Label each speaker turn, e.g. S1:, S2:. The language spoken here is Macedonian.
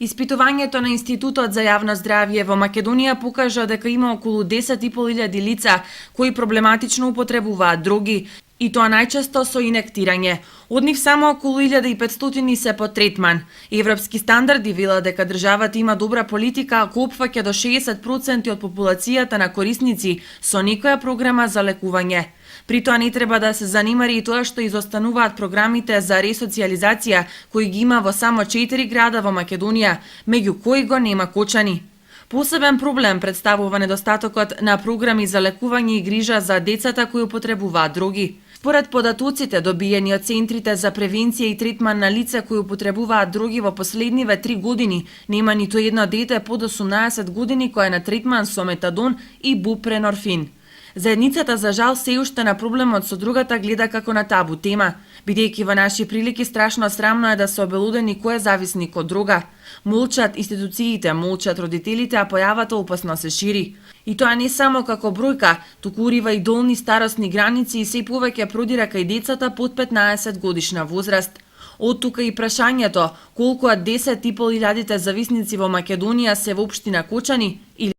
S1: Испитувањето на Институтот за јавно здравје во Македонија покажа дека има околу 10.500 лица кои проблематично употребуваат дроги, и тоа најчесто со инектирање. Од нив само околу 1500 се под третман. Европски стандарди велат дека државата има добра политика ако опфаќа до 60% од популацијата на корисници со некоја програма за лекување. При тоа не треба да се занимари и тоа што изостануваат програмите за ресоциализација кои ги има во само 4 града во Македонија, меѓу кои го нема Кочани. Посебен проблем представува недостатокот на програми за лекување и грижа за децата кои употребуваат дроги. Според податоците добиени од центрите за превенција и третман на лица кои употребуваат дроги во последниве 3 години, нема ниту едно дете под 18 години кој е на третман со метадон и бупренорфин. Заедницата за жал се уште на проблемот со другата гледа како на табу тема, бидејќи во наши прилики страшно срамно е да се обелудени кој е зависник од дрога. Молчат институциите, молчат родителите, а појавата опасно се шири. И тоа не само како бројка, туку урива и долни старосни граници и се повеќе продира кај децата под 15 годишна возраст. Од тука и прашањето колку од 10.500 зависници во Македонија се во општина Кочани или